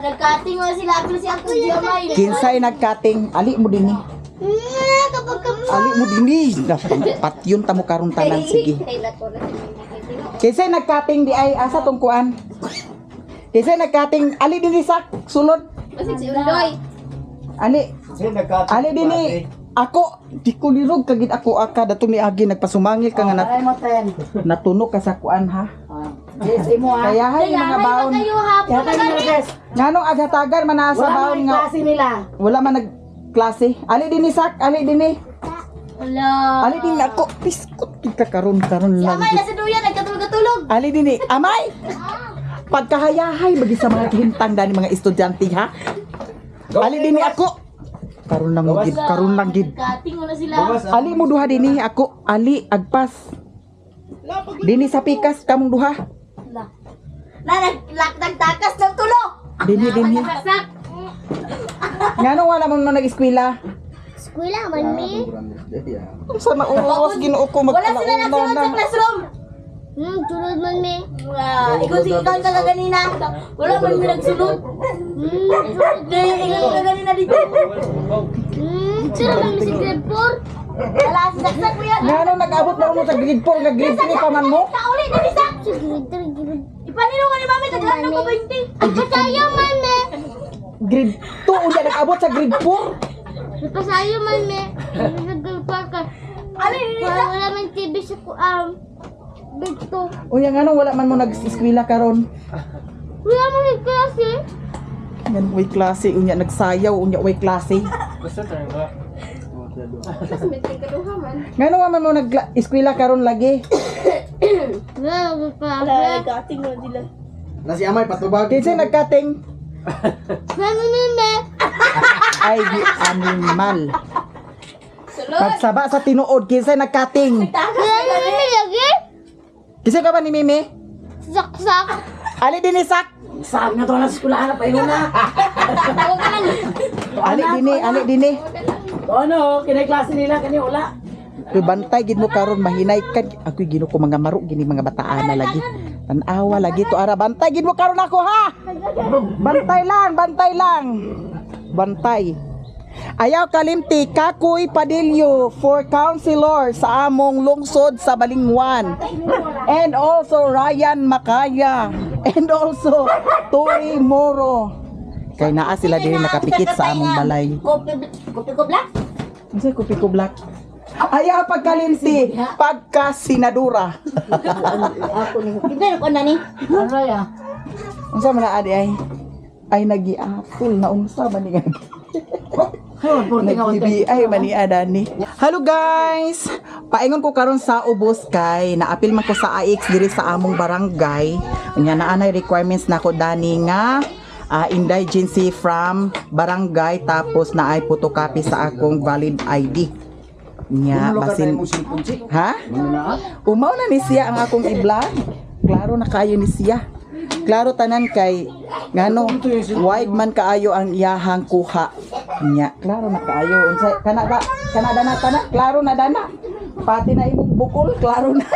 Nagkating mo sila ako si Uncle Jomay. Kinsay nagkating, ali mo din Ali mo din patyon ta mo karon tanan sige. Kinsay nagkating di ay asa tong kuan? Kinsay nagkating ali din sak sulod. Kasi si Undoy. Ali. Ali din ako di ko lirog kagid ako aka dato ni agi nagpasumangil ka nga natunog ka sa kuan ha. Kaya hay mga baon. Nganong aghatagan man sa baon nga. Klase nila. Wala man nagklase. Ali din sak, ali din Wala. Ali din ako biskut kita karon lang. Amay na si Duya nagkatulog-tulog. Ali din amay. Pagkahayahay bagi sa mga hintang dani mga estudyante ha. Ali din ako. Karon lang gid. Nagkating mo na sila. Ali mo duha dinhi ako, ali agpas. Dinhi sa pikas kamong duha. Nagtakas ng tulo. Dinhi. Nakasak. Ngano wala mo nag-eskwela? Eskwela man mi. Sana oras Ginoo ko Wala sila nagsunod sa classroom. Tulad man mi. Ikaw si ikaw ka ganina. Wala man mi nagsunod. Ikaw ka ganina dito. Sino man mi si grade 4? Wala si saksak mo yan. Ngano nag-abot na mo sa grade 4 nga grade 3 pa man mo? Sa uli na bisa. Si grade 3, grade Ipanino ka ni mami taglaan ko 20. Pasayo man mi. Grade 2 unya nag-abot sa grade 4. Pasayo man mi. Grade 4 ka. Ano ni Wala man TV sa grade 2. Unya ngano wala man mo nag-eskwela karon? Wala man yung klase. Ngan way klase unya nagsayaw unya way klase. Ngano man mo nag-eskwela karon lagi? Wala man klase. Nagkating mo sila. Nasi amay patubag. Kinsay nagkating? Mami mi. Ay di animal. Sulod. Pagsaba sa tinuod kinsay nagkating? Wala mi lagi. Kinsay ka ba ni Mimi? Saksak. Ali din isak. Saan na to na eskwelahan pa yun na. Tawag ka lang. Ali dini. Ano, kinay klase nila kani wala. Kay bantay gid mo karon mahinay ka. Ako gino ko mga maro gini mga bataan na lagi. Tanawa lagi to ara bantay gid mo karon ako ha. Bantay lang. Bantay. Ayaw kalimti Kakuy Padillo for councilor sa among lungsod sa Balingwan. And also Ryan Makaya. And also Tori Moro. Kay naa sila din nakapikit sa among balay. Kopi ko black. Kasi kopi ko black. Ayaw pagkalimti pagka sinadura. Hindi ko na ni. Unsa man na adi ay nagi-apple na unsa man ni Nag-BBI mani adani. Hello guys. Paingon ko karon sa ubos kay naapil man ko sa AX diri sa among barangay. Unya na anay requirements nako dani nga indigency from barangay tapos na ay photocopy sa akong valid ID. Nya basin ha? Umaw na ni siya ang akong i-vlog. Klaro na kayo ni siya. Klaro tanan kay ngano wide man kaayo ang iyahang kuha nya klaro na kaayo unsay kana dana klaro na dana pati na imong bukol klaro na.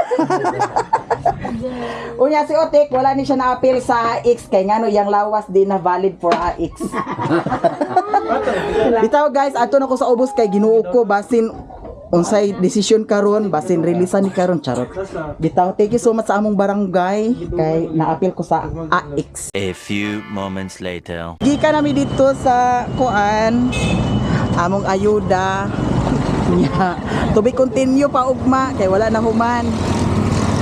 Unya si Otek wala ni siya na-appeal sa AX kay ngano yang lawas di na valid for AX. Bitaw guys ato na ko sa ubos kay Ginoo ko basin unsay decision karon basin releasean ni karon charot. Bitaw thank you so much sa among barangay kay na-appeal ko sa AX. A few moments later. Gika nami dito sa kuan among ayuda. Nya to be continue pa ugma kay wala na human.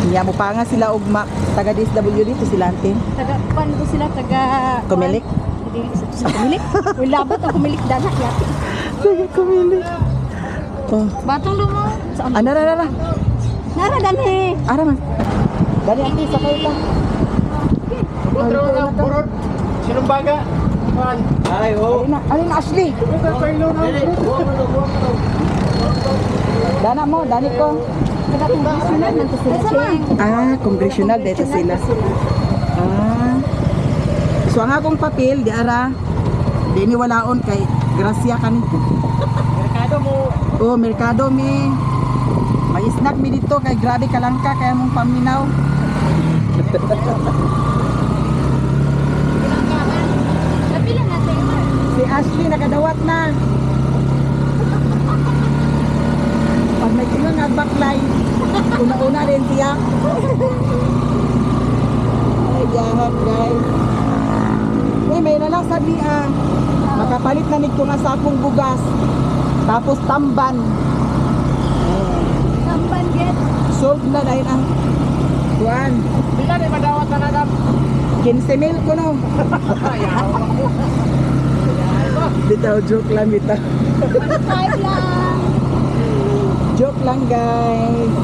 Nya mo pa nga sila ugma taga DSWD to sila antin. Taga pan ko sila taga Kumilik. sa kumilik. Wala ba to kumilik dana yati. Taga Kumilik. Oh. Batong lumo. Nara. Nara dani. Ara man. Dali anti sa kayo ta. Otro na burot. Sinong baga? Ay, oh. Alin Ashley. Dana mo, dani ko. Taga congressional man to sila. Congressional dito sila. So ang akong papel di ara dini walaon kay grasya kanito. Merkado mo. Oh, merkado mi. May snack mi dito kay grabe kalangka kaya mong paminaw. Ashley nakadawat na. Pag may kilo nga backline, una-una rin siya. Ay, yahat guys. Eh, may nalasad niya. Makapalit na nito nga sa akong bugas. Tapos tamban. Sampan get. Solve na dahil ang kuan. Di ka di madawat na nagam. 15,000 ko no. Bitaw, joke lang bitaw. 5 lang. Joke lang guys.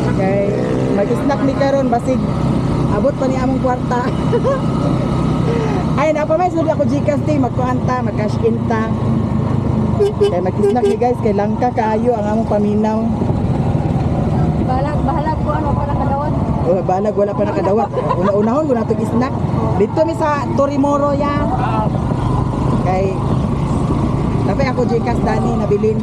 Okay, mag-snack ni karon basig abot pa ni among kwarta. Ay, napamay sunod ako Gcash day, magkuanta, mag-cash in ta. Kaya mag-snack ni guys, kay langka kaayo ang among paminaw. Bahalag ko ano pa nakadawat. O, balag, wala pa nakadawat. Una-unahon ko na itong snack. Dito mi sa Torimoro yan. Kay, tapay ako Gcash Dani, nabilin.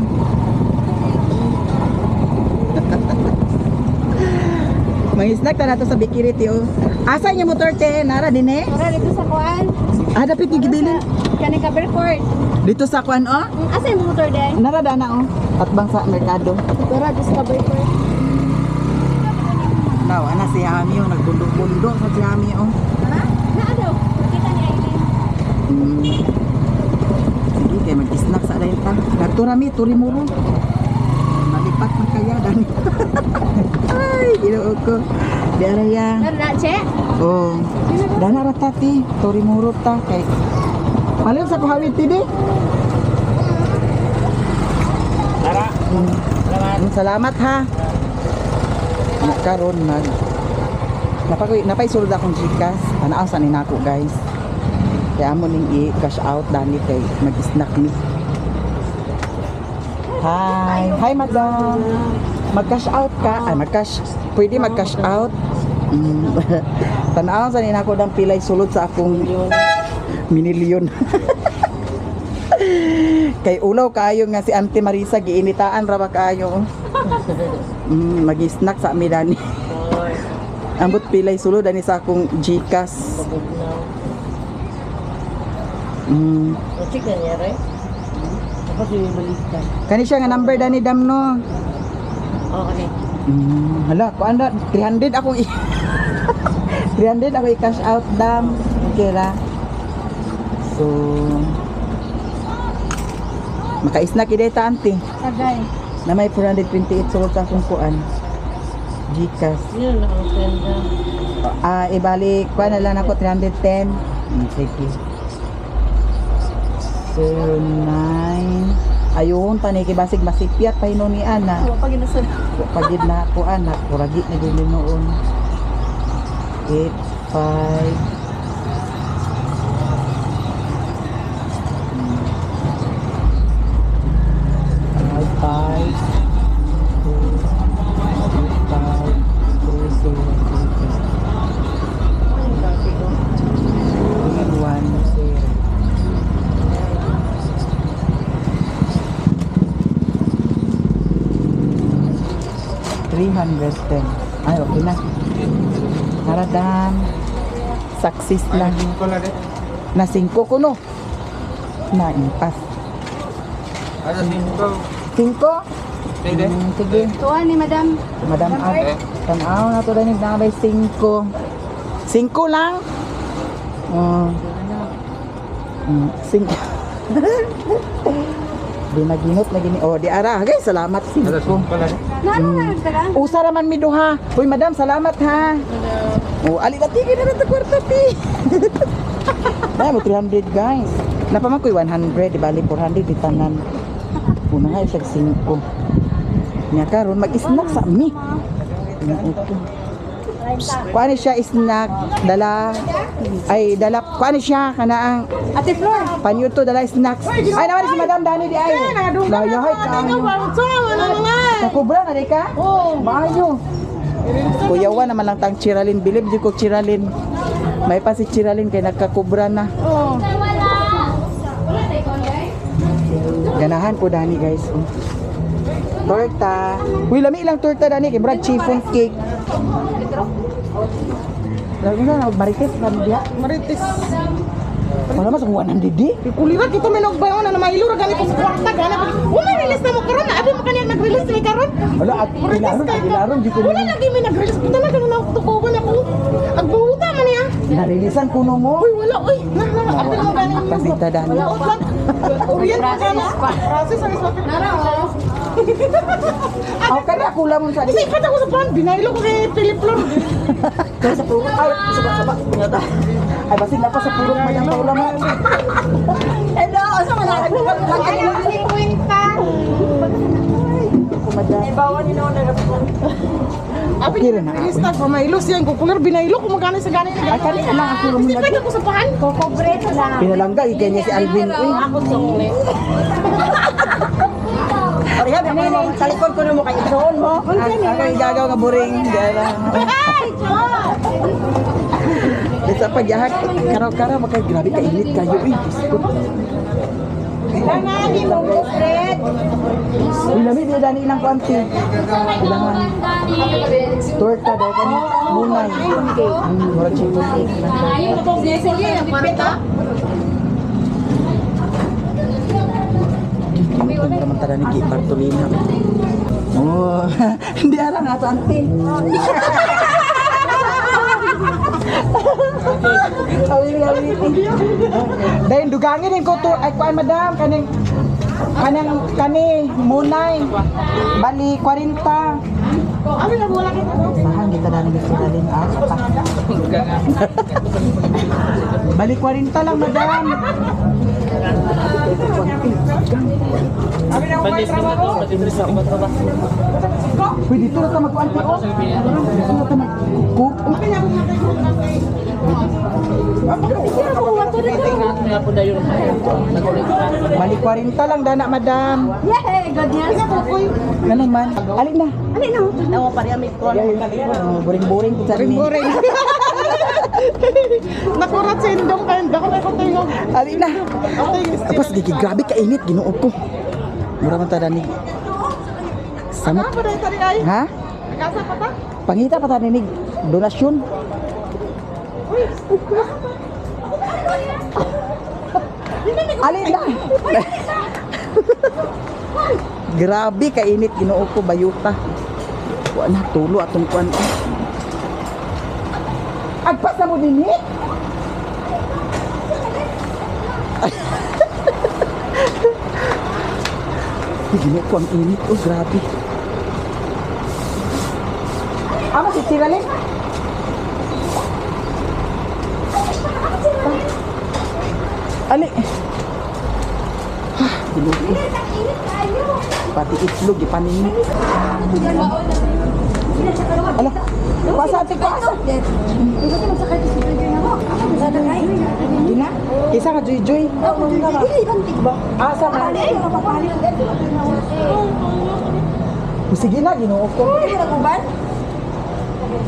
Mag-snack na nato sa Bikiriti oh. Asa niya motor te? Nara din eh? Tara dito sa kuan. Ah, dapat yung gibilin. Kani ka Berford. Dito sa kuan oh. Asa yung motor din? Nara dana oh. Atbang sa merkado. Tara dito sa Berford. Daw, ana si Ami oh. Nagbundok-bundok sa si Ami oh. Ha? Naa daw. Kita niya ini. Sige, kaya mag-snack sa dahin ta. Nagturami, turimuro. Nalipat man kaya dani. Ay, ginoo ko. Diara ya. Tara che. Oh. Dana ratati, turimuro ta kay. Paling sa kuhawit tidi. Tara. Salamat ha. Karon napay sulod akong Gcash. Anaaw sa ninako guys. Kaya mo ning i-cash out dani kay mag-snack ni. Hi madam. Mag-cash out ka. Pwede mag-cash out. Tanaw sa ninako dang pilay sulod sa akong minilyon. Kay ulaw kayo nga si Auntie Marisa giinitaan ra ba kayo. Mag-snack sa amin dani. Ambot pilay sulod dani sa akong Gcash. Kani siya nga number dani dam no. Okay. Hala, ko anda 300 ako 300 ako i-cash out dam. Okay ra. So maka-snack ide ta Auntie. Sagay. Na may 428 sulod sa akong kuan. Gcash. Yun na ang senda. Ibalik pa na lang ako 310. Sige. 09. Ayun, paniki basig masipyat pa ni ana. Pag inasun. Pagid na ako anak, kuragi na din noon. 85. Ay, okay na. Haradam. Success na. Na 5 ko no. Na impas. 5? Pwede. Sige. Tuwa ni madam. Madam Art. Tanaw na to dahil nakabay 5. 5 lang? Oh. 5. Di naginot na gini. Oh, di ara. Guys, salamat 5. Nano nga nagtara? Usa raman mi duha. Uy, madam, salamat ha. Oh, ali na tigil na ta kwarta ti. Ay, mo 300 guys. Napaman ko'y 100, di bali 400 di tanan. Una nga siya 5. Nya karon mag-snack sa mi. Kuan siya snack, dala kuan siya kana ang Ate Flor. panyo to dala snacks. Ay naman si Madam Dani di ay. Layahay ka. Nakubra na di ka? Oo. Maayo. Kuyawa naman lang tang Chiralin. Bilib di ko Chiralin. May pa si Chiralin kay nagkakubra na. Oo. Ganahan ko Dani guys. Torta. Uy, lami lang torta Dani kay Brad chiffon cake. Lagi na Marites kan dia. Marites. Wala mas kuha ng didi. Kulirat ito may nagbayaw na mailo ra ganito sa kwarta gana. Wala release na mo karon na abi mo kaniya nag-release ni karon. Wala at ilaron di ko. Wala lagi may nag-release kita na ganun ako tukugon ako. Agbuhuta man niya. Na-releasean kuno mo. Uy wala oy. Na abi mo ganin. Pasita dani. Wala utlan. Orient ka na. Process ang isot. Nara oh. Ako kada kula mo sa di. Kasi kada ko sa pan binaylo ko kay Philip Lord. Kaya sa puro ay saba. Ay basig na pa sa puro may ang paula mo. Hello, asa man na kwenta. Ibawan ni no na. Abi na Lista ko may ilos yan ko kular binaylo ko magana sa ganin. Ay kani lang ako mo Kasi pwede ko sa pahan ko cobrete lang. pinalangga ikay niya si Alvin. Ako sungli. Oriya ba mo talikod ko mo kay John mo. Ako igagaw nga buring. Ay, John. Sa pagyahak, karaw-karaw, makay grabe kainit kayo eh. Diyos ko. Kailangan ni mo Fred. Uy, lamig na dani ilang kwanti. Kailangan. Torta daw kami. Munay. Mura chicken cake. Sige, kwarta. Ito naman tala ni Ki Bartolina. Oh, hindi arang ato ante. Dahil dugangin din ko to ay kuan madam kaning kani munay bali 40. Ano na wala kita ko? Sahan kita dali ni Sidalin asta. Bali 40 lang madam. Pwede dito na ta magkuanti o. Dito na ta mag-cook. Bali 40 lang dana madam. Yay, God yes. Ganun man. Alin na. Alin na mo? Tawo pa rin ko. Boring-boring ko sa rin. Boring. Nakurat sa indong kayo. Dako na ko tayo. Alin na. Tapos gigi grabe kainit ginoo ko. Mura man tada ni. Samot. Ano na tari ay? Ha? Kasa pa ta? Pangita pa tada ni donasyon. Alin na. Grabe kainit ginoo ko bayuta. Wa na tulo atong kuan. Agpas na mo dinhi. Ginoo ko ang init oh grabe. Ama si Tiralin. Ali. Ginoo ko. Pati itlog ipaninit. Ala. Kuasa ate kuasa. Gina? Kisa ka Joy-Joy? Asa man? Sige na, ginoo ko.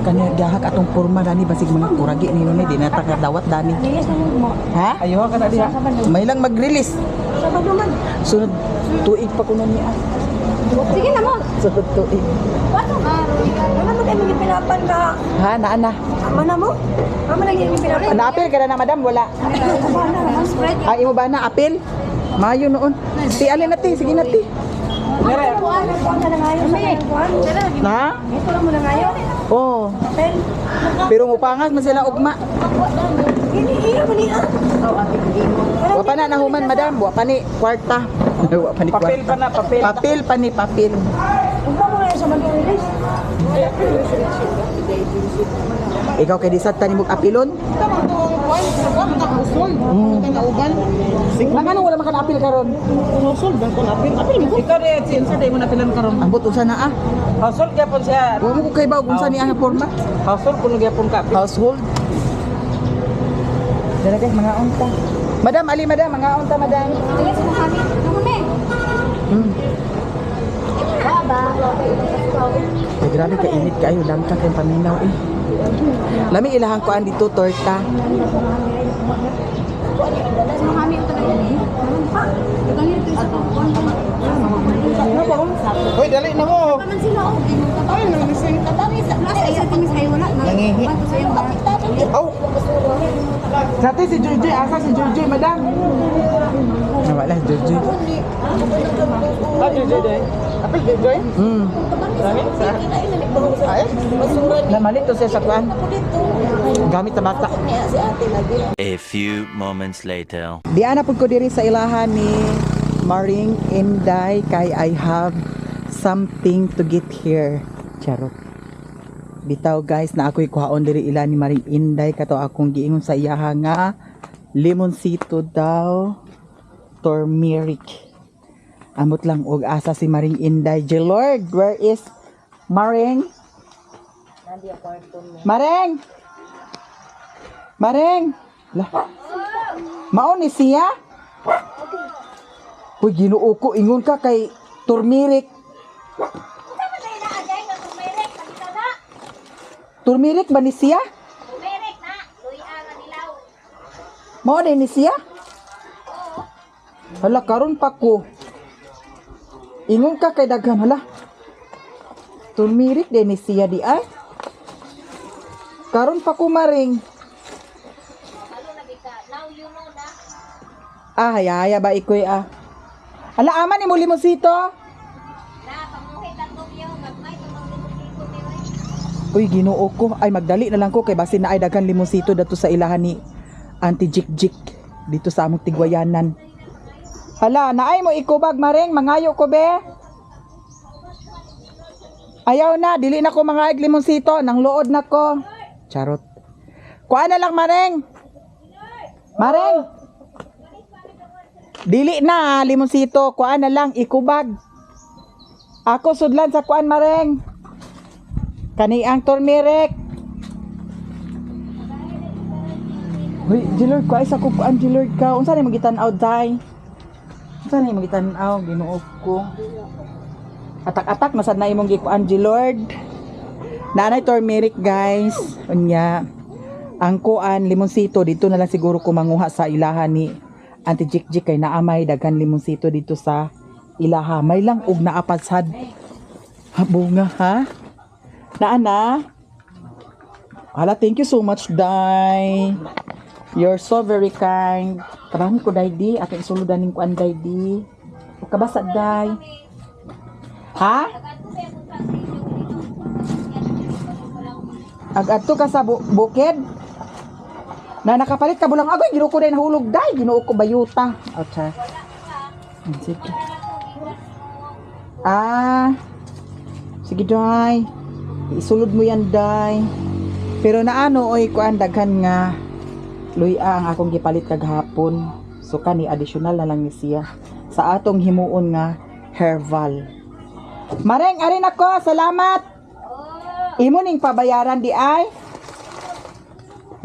Kanya gahak atong porma dani basig mga kuragi ni ni di na ta kadawat dani. Ha? Ayo ka na diha. May lang mag-release. Sunod tuig pa kuno niya. Sige na mo. Sunod tuig. Ano mo kayo pinapan ka? Ha, na. Ama na mo? Ama na yung pinapan. Na-apil ka na madam wala. Ay imo ba na apil? Mayo noon. Ti alin nati, sige nati. Na? Ito lang mo na ngayon. Oh. Pero mupangas man sila ugma. Iya mo niya. Wa pa na nahuman madam, wa pa ni kwarta. Wa pa ni kwarta. Papel pa na, papel. Papel pa ni papel. Ugma mo na sa mag-release. Ikaw kay disat tani mog apilon? Nangano wala makan-apil karon? Usul ba ko apil? Apil mo. Ikaw rin, sinsa di mo napilan karon. Ambot usa na ah. Household gyapon siya. Wa mo ko kay ba unsa ni ang forma? Household kuno gyapon ka. Household. Dala guys mga unta. Madam, ali madam, mga unta madam. Ay, grabe ka init kayo, langka kayong paminaw eh. Lami ilahang ko dito torta. Hoy, dali na mo. Ay, nangising ka. Nangihi. Aw. Sati si Joy, asa si Joy, madam? Wala si Joy. Ah, Joy. Apil Joy? Dami sa. Ay, Namalit to siya sa kuan. Gamit sa bata. A few moments later. Di ana pud ko diri sa ilahan ni Maring Inday kay I have something to get here. Charot. Bitaw guys na ako'y kuhaon diri ila ni Maring Inday kato akong giingon sa iyaha nga limonsito daw turmeric. Amot lang og asa si Maring Inday. Lord, where is Maring? Maring! Maring! Lah. Mao ni siya? Uy, Ginoo ko ingon ka kay turmeric. Turmeric ba ni siya? Turmeric na. Luya nga nilaw. Mao din ni siya? Hala, karon pa ko. Ingon ka kay daghan, hala. Turmeric din ni siya di ay. Karon pa ko Maring. Now you know na. Ah, haya ba ikoy ah. Ala, aman ni mo limonsito? Na, pamuhit ang tumyaw. Gagmay, tumang ni Roy. Uy, Ginoo ko. Ay, magdali na lang ko kay basin na ay daghan limonsito dato sa ilahan ni Auntie Jik dito sa among Tigwayanan. Hala, naay mo ikubag Maring, mangayo ko be. Ayaw na, dili na ko mangaig limonsito, nang luod na ko. Charot. Kuha na lang Maring. Maring. Dili na limonsito, kuha na lang ikubag. Ako sudlan sa kuan Maring. Kani ang turmeric. Hoy, Gilord, kuha isa ko kuan Gilord ka. Unsa ni magitan-aw day? Unsa ni magitan-aw Ginoo ko? Atak-atak na sad na imong gikuan Gilord. Nanay turmeric guys. Unya. Ang kuan limonsito dito na lang siguro ko manguha sa ilahan ni Auntie Jik kay naamay daghan limonsito dito sa ilaha. May lang og naapasad. Bunga ha? Naana? Hala, thank you so much, Day. You're so very kind. Karami ko, Day, di. Ating suludan ng kuan, Day, di. Kabasa, Day. Ha? Agadto ka sa bukid? Na nakapalit ka bulang agoy, ginoo ko din nahulog, Day. Ginoo ko bayuta. Okay. Sige. Sige, Day. Isulod mo yan, Day. Pero naano, oy, kuan daghan nga luya ang akong gipalit kaghapon. So, kani, additional na lang ni siya. Sa atong himuon nga herbal. Maring, arin ako. Salamat. Imo ning pabayaran di ay.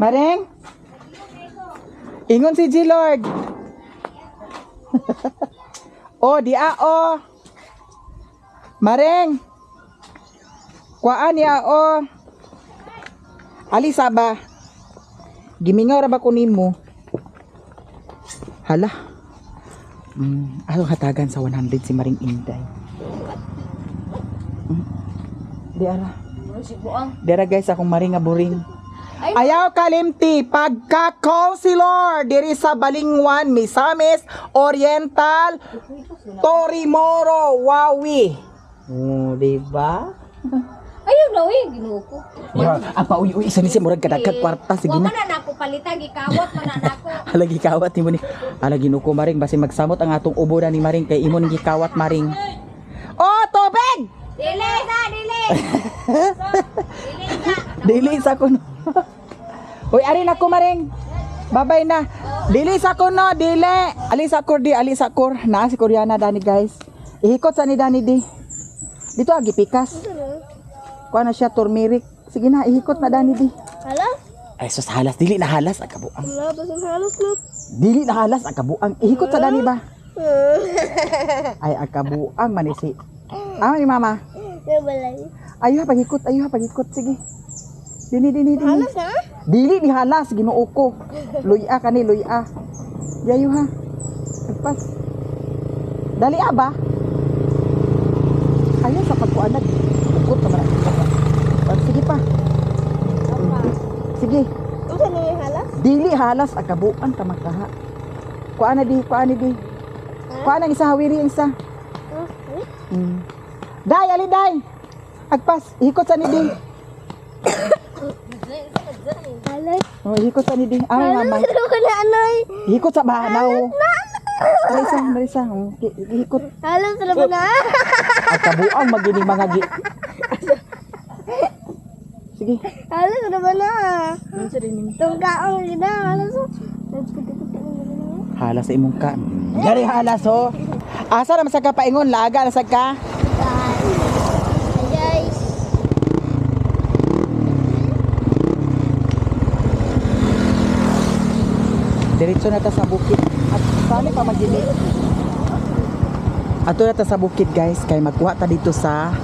Maring. Ingon si G-Lord. Oh, di oh. Maring. Kuaan niya oh. Alisa ba? Gimingaw ra ba ko nimo? Hala. Atong hatagan sa 100 si Maring Inday. Di ara. Dira guys akong Maring nga buring. Ayaw kalimti pagka-counselor diri sa Balingwan, Misamis, Oriental, Torimoro, Wawi. Oh, di ba? Ayaw na, ginoo ko. Apa uy isa ni si murag kadagkag kwarta sige na. Wala na ako palitag, ikawat man na ako. Halagi kawat nimo ni. Halagi nuko Maring basi magsamot ang atong ubo na ni Maring kay imo ni gikawat Maring. Oh, tubig! Dili sa, dili! Dili sa kuno. Uy, ari na ko Maring. Babay na. Dili sa kuno, dili. Ali sa kur di, ali sa kur. Na si Koreana dani guys. Ihikot sa ni Dani di. Dito agi pikas. Kuha na siya turmeric. Sige na, ihikot na Dani di. Halas? Ay, sus halas. Dili na halas. Ang kabuang. Wala ba sa halos na? Dili na halas. Ang kabuang. Ihikot sa Dani ba? Ay, ang kabuang manisi. Ni mama. Ayuh pagikot. Sige. Dini. Halos na? Dili ni halas. Ginoo ko. Luya ka ni, luya. Yayo ha. Agpas. Dali ba? Ayaw sa pagkuanad. Ikot na marami. Sige pa. Sige. Ano sa nyo yung halas? Dili halas agabuan ka makaha. Kuan na di. Kuan ang isa hawiri ang isa. Day, ali day. Agpas, hikot sa ni di. Alay. Oh, hikot sa ni di. Ay, mama. Ano ko na anay? Hikot sa banaw. Marisa. Hikot. Alam sa laban na. At kabuang magini mga Sige. Alam sa laban na. Tungkaong gina. Alam sa. Halas sa imong ka. Dari halas ho. Asa na masag ka paingon, laga na sag ka. Guys. Diretso na ta sa bukid. At sali pa magini. Ato na ta sa bukid guys, kay magkuha ta dito sa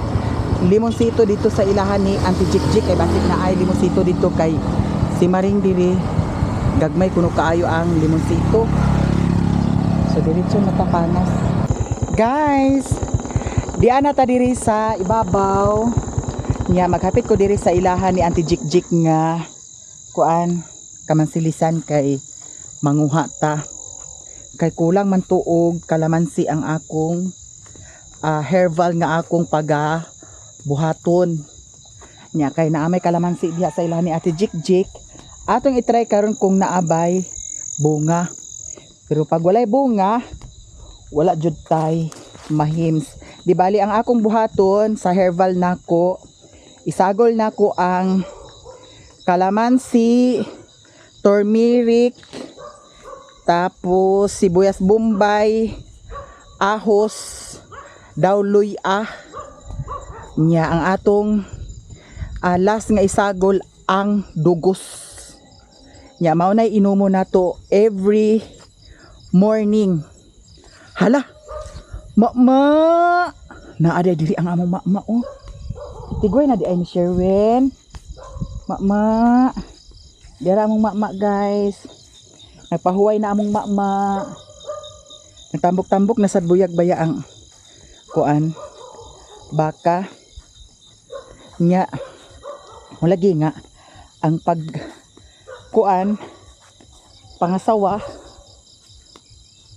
limonsito dito sa ilahan ni Auntie Jik kay basig na ay limonsito dito kay si Maring diri gagmay kuno kaayo ang limonsito. So diretso na ta panas. Guys, diyan na ta diri sa ibabaw. Nya maghapit ko diri sa ilahan ni Auntie Jik nga kuan kamansilisan kay manguha ta. Kay kulang man tuog kalamansi ang akong herbal nga akong buhaton. Nya kay naamay kalamansi diha sa ilahan ni Ate Jik. Atong i-try karon kung naabay bunga. Pero pag walay bunga, wala jud tay mahims. Di bali ang akong buhaton sa herbal nako, isagol nako ang kalamansi, turmeric, tapos sibuyas bombay, ahos, dawloy nya ang atong last nga isagol ang dugos. Nya mao nay inumo nato every morning. Hala. Mama. Naada diri ang among mama oh. Tigoy na di ay ni Sherwin. Mama. Dira among mama guys. Nagpahuway na among mama. Nagtambok-tambok na sad buyag baya ang kuan baka nya mulagi nga ang pag kuan pangasawa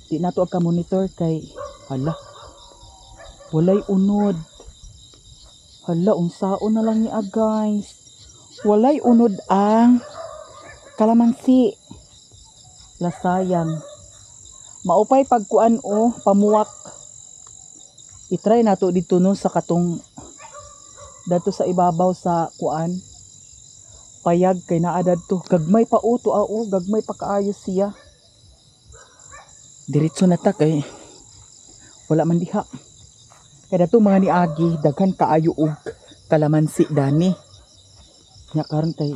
di nato ka monitor kay hala walay unod. Hala unsaon na lang niya guys, walay unod ang kalamansi. Lasayang maupay pagkuan o pamuwak. I-try nato dito no sa katong dato sa ibabaw sa kuan payag kay naa dadto gagmay pa uto gagmay pa kaayo siya. Diretso na ta kay wala man diha. Kay dato mga niagi daghan kaayo og kalamansi dani. Nya karon kay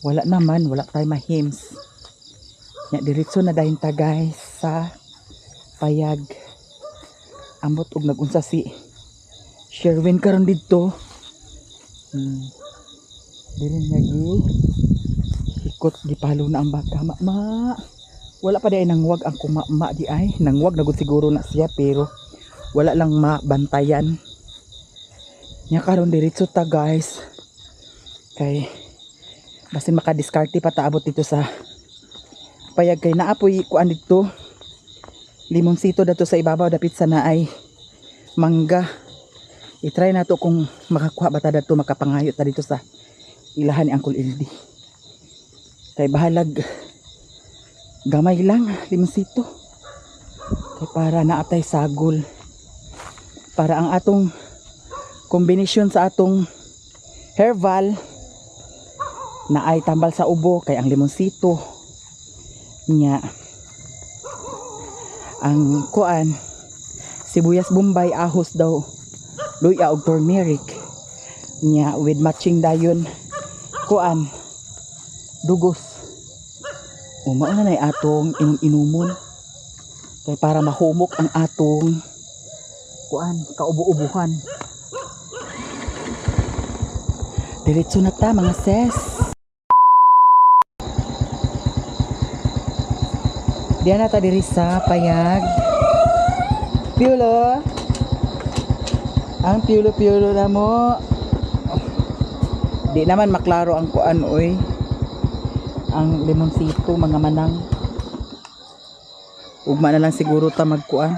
wala naman, wala tay mahims. Nya diretso na dahin ta guys sa payag. Ambot og nagunsa si Sherwin karon didto. Dili nga ikot gipalo na ang baka mama. Wala pa day nangwag ang kumama di ay. Nangwag na gud siguro na siya pero wala lang mabantayan. Nya karon diretso ta guys. Kay basin makadiskarte pa ta abot dito sa payag kay naapoy kuan dito. Limonsito dato sa ibabaw dapit sa naay mangga. I-try nato kung makakuha ba ta dato makapangayo ta dito sa ilahan ni Uncle Ildi. Kay bahalag gamay lang limonsito. Kay para naatay sagol. Para ang atong kombinasyon sa atong herbal na ay tambal sa ubo kay ang limonsito nya ang kuan sibuyas bombay, ahos daw, luya og turmeric nya with matching dayon kuan dugos. Mao na nay atong inumon kay para mahumok ang atong kuan kaubo-ubuhan. Diretso na ta mga sis. Diyan na ta diri sa payag. Piulo. Ang piulo-piulo na mo. Di naman maklaro ang kuan oy. ang limonsito mga manang. Ugma na lang siguro ta magkuan.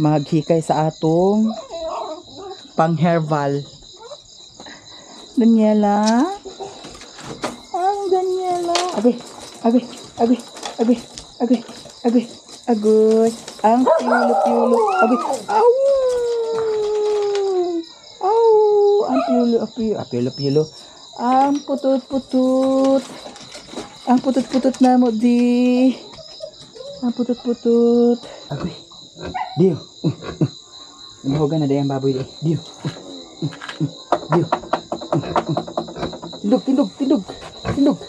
Maghikay sa atong pang herbal. Daniela. Ang Daniela. Abi. Agoy. Ang piulo. Abi. Aw. Ang piulo. Ang putut. Ang putut na mo di. Ang putut. Agoy. Dio. Nahugan na day ang baboy di. Dio. Tindog.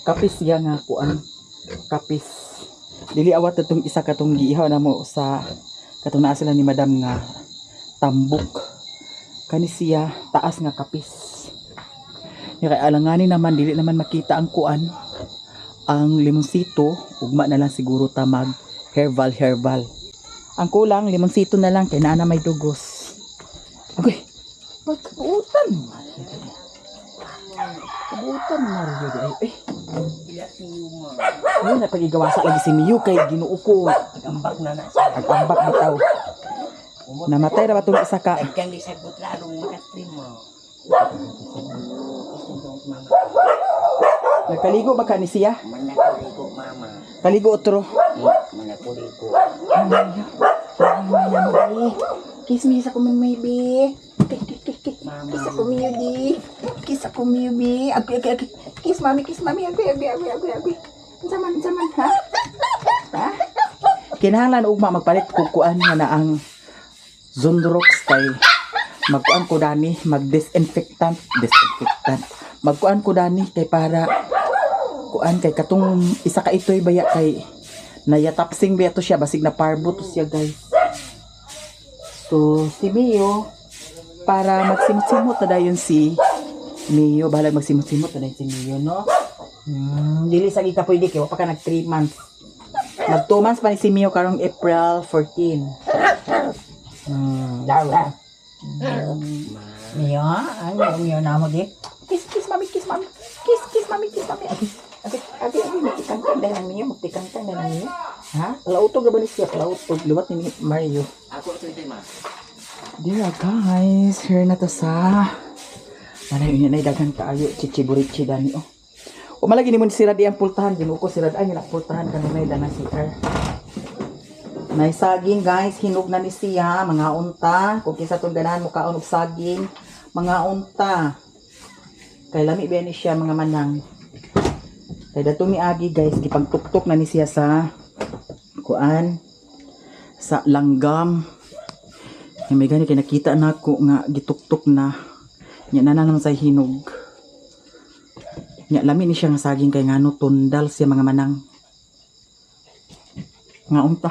Kapis ya nga kuan. Kapis. Dili awat itong isa katong giihaw na mo sa katong naa sila ni madam nga tambok. Kani siya taas nga kapis. Kaya alanganin naman dili naman makita ang kuan. Ang limonsito, ugma na lang siguro ta mag herbal. Ang kulang limonsito na lang kay naa na may dugos. Agoy. Pagkabutan Mario di ay. Ayun na pagigawasa lagi si Miyu kay Ginoo ko. Nagambak na. Nagambak bitaw. Namatay ra ba tong isa ka? Kang gisagot lalong makatrim mo. Nagkaligo ba ka ni siya? Manakurigo mama. Kaligo otro. Manakurigo. Kiss me sa kumin maybe. Kiss ako miyo di. Kiss ako miyo bi. Abi. Kiss mami. Abi. Zaman ha? Ha? Kinahanglan ugma magpalit kukuan nga na ang Zonrox kay magkuan ko dani mag-disinfectant. Magkuan ko dani kay para kuan kay katong isa ka itoy baya kay nayatapsing ba to siya basig na parbo to siya guys. So si Mio para magsimot-simot na dayon si Mio bahala magsimot-simot na dayon si Mio no. Dili sa kita pwede kay wa pa ka nag 3 months. Nag 2 months pa ni si Mio karong April 14. Dawa. Mio, ang Mio na mo di. Kiss mami. Kiss mami. Abi, magtikantang dahil ang Mio, magtikantang dahil ang Mio. Ha? Palautog ba ni siya? Palautog. Luwat ni Mario. Ako ito ito ma. Dear guys, here na to sa manay yun ay daghang kaayo chichiburichi dani oh. O malagi ni mo sirad iyang pultahan ginuko sirad ay nila pultahan kanunay dana si Car. May saging guys, hinog na ni siya mga unta. Kung kinsa tong ganahan mo kaon og saging, mga unta. Kay lami ba ni siya mga manang. Kay dato mi agi guys gipagtuktok na ni siya sa kuan sa langgam. May gani kay nakita na ko nga gituktok na. Nya na naman sa hinog. Nya lami ni siya nga saging kay ngano tundal siya mga manang. Nga unta.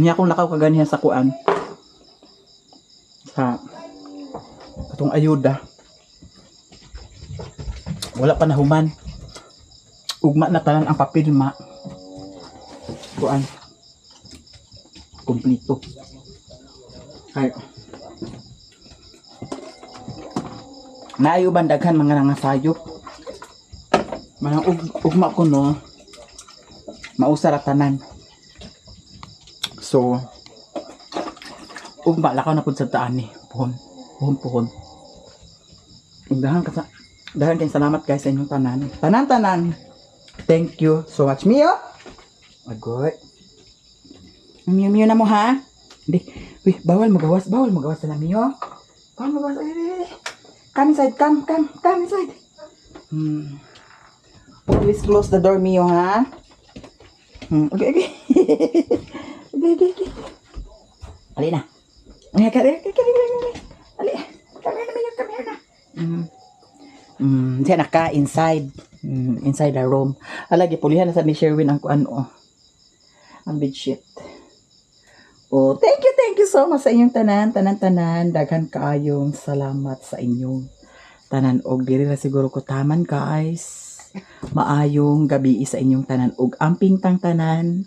Nya akong lakaw kaganihan sa kuan. Sa atong ayuda. Wala pa nahuman. Ugma na tanan ang papilma. Kuan. Kompleto. Ay. Naayo bandaghan mga nangasayop. Mga ugma ko no. Mausara tanan. So ugma lakaw na pud sa taan ni. Puhon. Dahan kayong salamat guys sa inyong tanan. Tanan. Thank you so much. Mio. Agoy. Mio na mo ha. Hindi. Uy, bawal magawas na Mio. Bawal magawas. Come inside. Come inside. Please close the door Mio ha. Okay. Okay. Alina. Siya naka inside the room. Alagi pulihan na sa ni Sherwin ang ano ang bedsheet. Oh, thank you so much sa inyong tanan. Daghan kaayong salamat sa inyong tanan og diri na siguro ko taman guys. Maayong gabi sa inyong tanan ug amping tang tanan.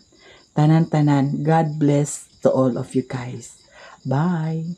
Tanan-tanan. God bless to all of you guys. Bye.